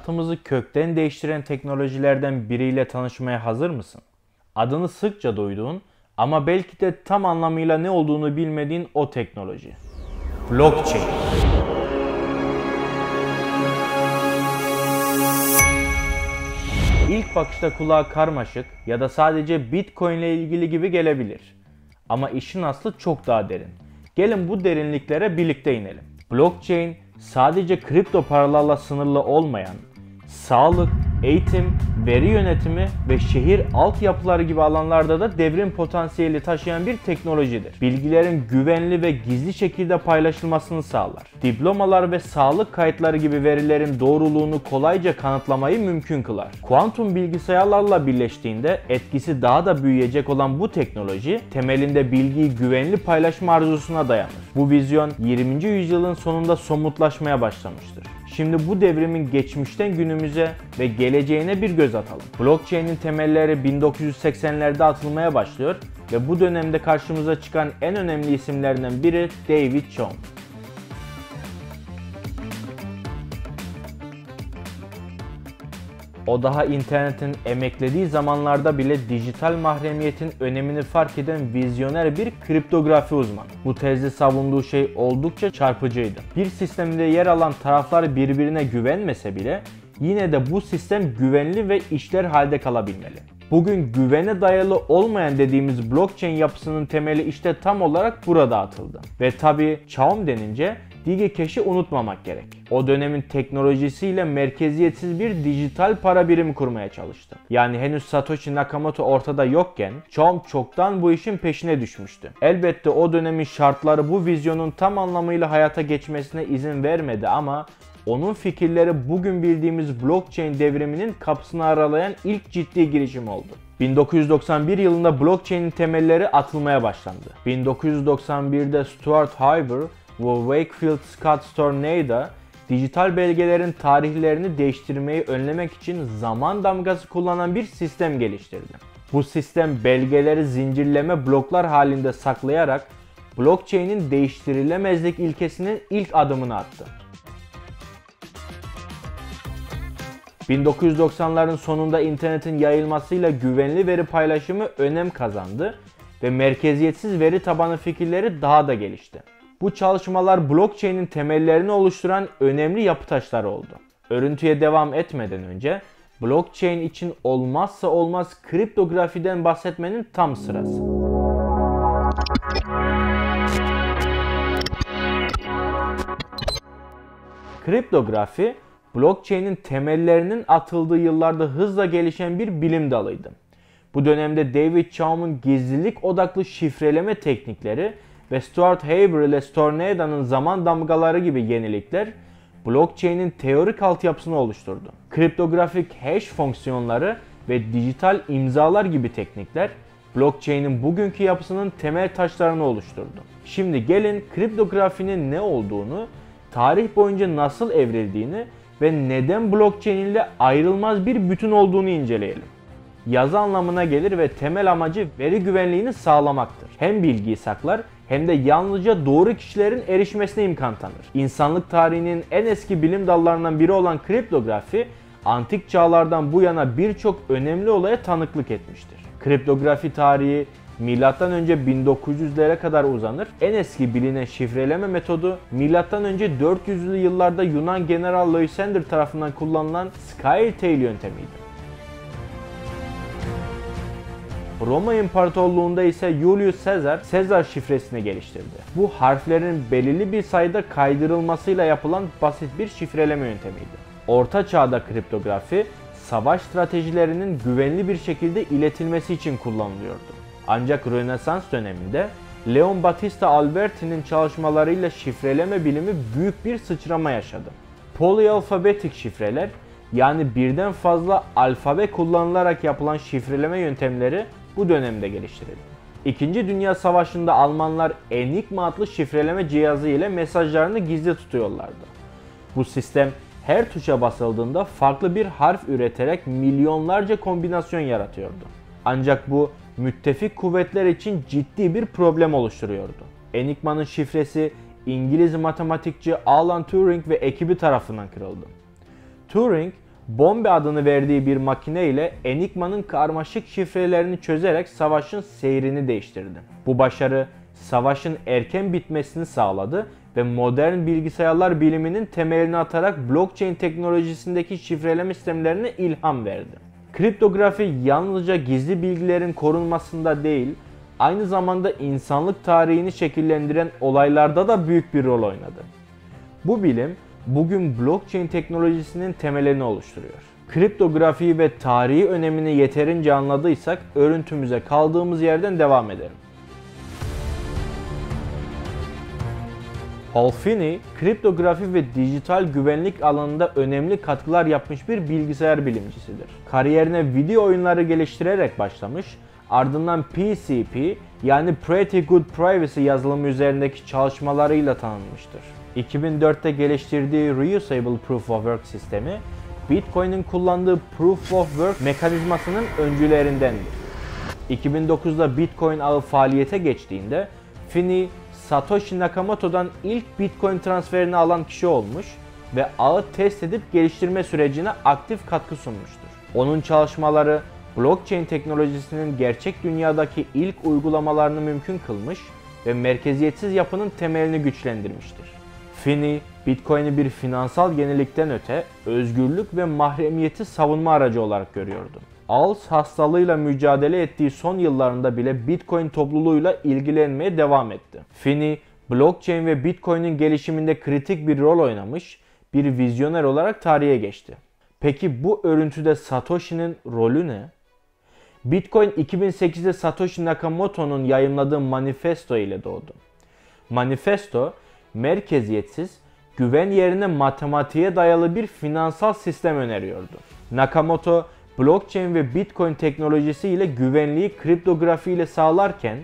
hayatımızı kökten değiştiren teknolojilerden biriyle tanışmaya hazır mısın? Adını sıkça duyduğun ama belki de tam anlamıyla ne olduğunu bilmediğin o teknoloji. Blockchain. İlk bakışta kulağa karmaşık ya da sadece Bitcoin ile ilgili gibi gelebilir. Ama işin aslı çok daha derin. Gelin bu derinliklere birlikte inelim. Blockchain sadece kripto paralarla sınırlı olmayan, sağlık, eğitim, veri yönetimi ve şehir altyapıları gibi alanlarda da devrim potansiyeli taşıyan bir teknolojidir. Bilgilerin güvenli ve gizli şekilde paylaşılmasını sağlar. Diplomalar ve sağlık kayıtları gibi verilerin doğruluğunu kolayca kanıtlamayı mümkün kılar. Kuantum bilgisayarlarla birleştiğinde etkisi daha da büyüyecek olan bu teknoloji temelinde bilgiyi güvenli paylaşma arzusuna dayanır. Bu vizyon 20. yüzyılın sonunda somutlaşmaya başlamıştır. Şimdi bu devrimin geçmişten günümüze ve geleceğine bir göz atalım. Blockchain'in temelleri 1980'lerde atılmaya başlıyor ve bu dönemde karşımıza çıkan en önemli isimlerden biri David Chaum. O daha internetin emeklediği zamanlarda bile dijital mahremiyetin önemini fark eden vizyoner bir kriptografi uzmanı. Bu tezde savunduğu şey oldukça çarpıcıydı. Bir sistemde yer alan taraflar birbirine güvenmese bile yine de bu sistem güvenli ve işler halde kalabilmeli. Bugün güvene dayalı olmayan dediğimiz blockchain yapısının temeli işte tam olarak burada atıldı. Ve tabii Chaum denince DigiCash'i unutmamak gerek. O dönemin teknolojisiyle merkeziyetsiz bir dijital para birimi kurmaya çalıştı. Yani henüz Satoshi Nakamoto ortada yokken Chaum çoktan bu işin peşine düşmüştü. Elbette o dönemin şartları bu vizyonun tam anlamıyla hayata geçmesine izin vermedi ama onun fikirleri bugün bildiğimiz blockchain devriminin kapısını aralayan ilk ciddi girişim oldu. 1991 yılında blockchain'in temelleri atılmaya başlandı. 1991'de Stuart Haber ve Wakefield Scott Stornada dijital belgelerin tarihlerini değiştirmeyi önlemek için zaman damgası kullanan bir sistem geliştirdi. Bu sistem belgeleri zincirleme bloklar halinde saklayarak blockchain'in değiştirilemezlik ilkesinin ilk adımını attı. 1990'ların sonunda internetin yayılmasıyla güvenli veri paylaşımı önem kazandı ve merkeziyetsiz veri tabanı fikirleri daha da gelişti. Bu çalışmalar blockchain'in temellerini oluşturan önemli yapı taşları oldu. Örüntüye devam etmeden önce blockchain için olmazsa olmaz kriptografiden bahsetmenin tam sırası. Kriptografi, blockchain'in temellerinin atıldığı yıllarda hızla gelişen bir bilim dalıydı. Bu dönemde David Chaum'un gizlilik odaklı şifreleme teknikleri ve Stuart Haber ile Stornada'nın zaman damgaları gibi yenilikler blockchain'in teorik altyapısını oluşturdu. Kriptografik hash fonksiyonları ve dijital imzalar gibi teknikler blockchain'in bugünkü yapısının temel taşlarını oluşturdu. Şimdi gelin kriptografinin ne olduğunu, tarih boyunca nasıl evrildiğini ve neden blockchain ile ayrılmaz bir bütün olduğunu inceleyelim. Yazı anlamına gelir ve temel amacı veri güvenliğini sağlamaktır. Hem bilgiyi saklar hem de yalnızca doğru kişilerin erişmesine imkan tanır. İnsanlık tarihinin en eski bilim dallarından biri olan kriptografi, antik çağlardan bu yana birçok önemli olaya tanıklık etmiştir. Kriptografi tarihi M.Ö. 1900'lere kadar uzanır. En eski bilinen şifreleme metodu M.Ö. 400'lü yıllarda Yunan General Lysander tarafından kullanılan Skytale yöntemiydi. Roma İmparatorluğu'nda ise Julius Caesar şifresini geliştirdi. Bu harflerin belirli bir sayıda kaydırılmasıyla yapılan basit bir şifreleme yöntemiydi. Orta Çağ'da kriptografi, savaş stratejilerinin güvenli bir şekilde iletilmesi için kullanılıyordu. Ancak Rönesans döneminde Leon Battista Alberti'nin çalışmalarıyla şifreleme bilimi büyük bir sıçrama yaşadı. Polyalfabetik şifreler, yani birden fazla alfabe kullanılarak yapılan şifreleme yöntemleri bu dönemde geliştirildi. İkinci Dünya Savaşı'nda Almanlar Enigma adlı şifreleme cihazı ile mesajlarını gizli tutuyorlardı. Bu sistem her tuşa basıldığında farklı bir harf üreterek milyonlarca kombinasyon yaratıyordu. Ancak bu müttefik kuvvetler için ciddi bir problem oluşturuyordu. Enigma'nın şifresi İngiliz matematikçi Alan Turing ve ekibi tarafından kırıldı. Turing, Bombe adını verdiği bir makine ile Enigma'nın karmaşık şifrelerini çözerek savaşın seyrini değiştirdi. Bu başarı savaşın erken bitmesini sağladı ve modern bilgisayarlar biliminin temelini atarak blockchain teknolojisindeki şifreleme sistemlerine ilham verdi. Kriptografi yalnızca gizli bilgilerin korunmasında değil, aynı zamanda insanlık tarihini şekillendiren olaylarda da büyük bir rol oynadı. Bu bilim bugün blockchain teknolojisinin temelini oluşturuyor. Kriptografiyi ve tarihi önemini yeterince anladıysak örüntümüze kaldığımız yerden devam edelim. Paul Finney, kriptografi ve dijital güvenlik alanında önemli katkılar yapmış bir bilgisayar bilimcisidir. Kariyerine video oyunları geliştirerek başlamış, ardından PCP yani Pretty Good Privacy yazılımı üzerindeki çalışmalarıyla tanınmıştır. 2004'te geliştirdiği Reusable Proof of Work sistemi, Bitcoin'in kullandığı Proof of Work mekanizmasının öncülerindendir. 2009'da Bitcoin ağı faaliyete geçtiğinde Finney, Satoshi Nakamoto'dan ilk Bitcoin transferini alan kişi olmuş ve ağı test edip geliştirme sürecine aktif katkı sunmuştur. Onun çalışmaları blockchain teknolojisinin gerçek dünyadaki ilk uygulamalarını mümkün kılmış ve merkeziyetsiz yapının temelini güçlendirmiştir. Finney, Bitcoin'i bir finansal yenilikten öte özgürlük ve mahremiyeti savunma aracı olarak görüyordu. Alz hastalığıyla mücadele ettiği son yıllarında bile Bitcoin topluluğuyla ilgilenmeye devam etti. Finney, blockchain ve Bitcoin'in gelişiminde kritik bir rol oynamış, bir vizyoner olarak tarihe geçti. Peki bu örüntüde Satoshi'nin rolü ne? Bitcoin 2008'de Satoshi Nakamoto'nun yayımladığı manifesto ile doğdu. Manifesto, merkeziyetsiz, güven yerine matematiğe dayalı bir finansal sistem öneriyordu. Nakamoto, blockchain ve Bitcoin teknolojisi ile güvenliği kriptografi ile sağlarken,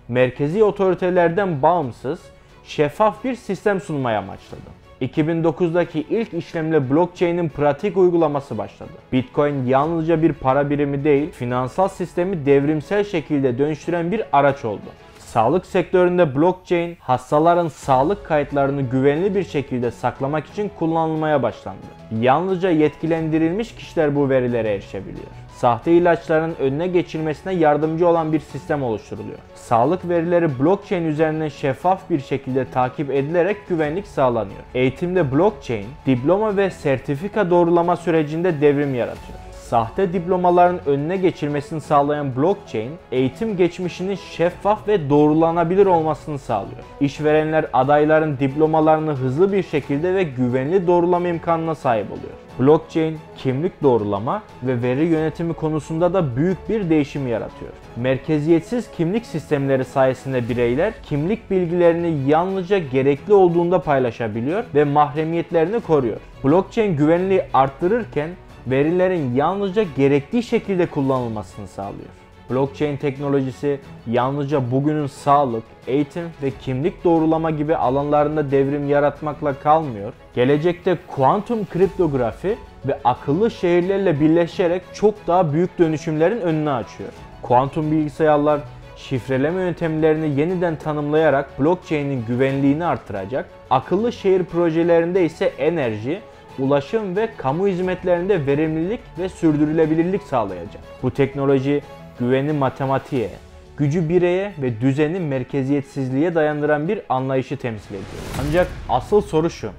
merkezi otoritelerden bağımsız, şeffaf bir sistem sunmaya amaçladı. 2009'daki ilk işlemle blockchain'in pratik uygulaması başladı. Bitcoin yalnızca bir para birimi değil, finansal sistemi devrimsel şekilde dönüştüren bir araç oldu. Sağlık sektöründe blockchain, hastaların sağlık kayıtlarını güvenli bir şekilde saklamak için kullanılmaya başlandı. Yalnızca yetkilendirilmiş kişiler bu verilere erişebiliyor. Sahte ilaçların önüne geçilmesine yardımcı olan bir sistem oluşturuluyor. Sağlık verileri blockchain üzerinden şeffaf bir şekilde takip edilerek güvenlik sağlanıyor. Eğitimde blockchain, diploma ve sertifika doğrulama sürecinde devrim yaratıyor. Sahte diplomaların önüne geçilmesini sağlayan blockchain, eğitim geçmişinin şeffaf ve doğrulanabilir olmasını sağlıyor. İşverenler adayların diplomalarını hızlı bir şekilde ve güvenli doğrulama imkanına sahip oluyor. Blockchain, kimlik doğrulama ve veri yönetimi konusunda da büyük bir değişim yaratıyor. Merkeziyetsiz kimlik sistemleri sayesinde bireyler kimlik bilgilerini yalnızca gerekli olduğunda paylaşabiliyor ve mahremiyetlerini koruyor. Blockchain güvenliği arttırırken verilerin yalnızca gerektiği şekilde kullanılmasını sağlıyor. Blockchain teknolojisi yalnızca bugünün sağlık, eğitim ve kimlik doğrulama gibi alanlarında devrim yaratmakla kalmıyor. Gelecekte kuantum kriptografi ve akıllı şehirlerle birleşerek çok daha büyük dönüşümlerin önünü açıyor. Kuantum bilgisayarlar şifreleme yöntemlerini yeniden tanımlayarak blockchain'in güvenliğini artıracak. Akıllı şehir projelerinde ise enerji, ulaşım ve kamu hizmetlerinde verimlilik ve sürdürülebilirlik sağlayacak. Bu teknoloji güveni matematiğe, gücü bireye ve düzeni merkeziyetsizliğe dayandıran bir anlayışı temsil ediyor. Ancak asıl soru şu: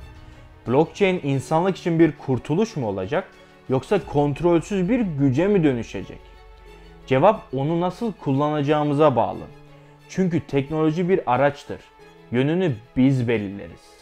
blockchain insanlık için bir kurtuluş mu olacak yoksa kontrolsüz bir güce mi dönüşecek? Cevap onu nasıl kullanacağımıza bağlı. Çünkü teknoloji bir araçtır. Yönünü biz belirleriz.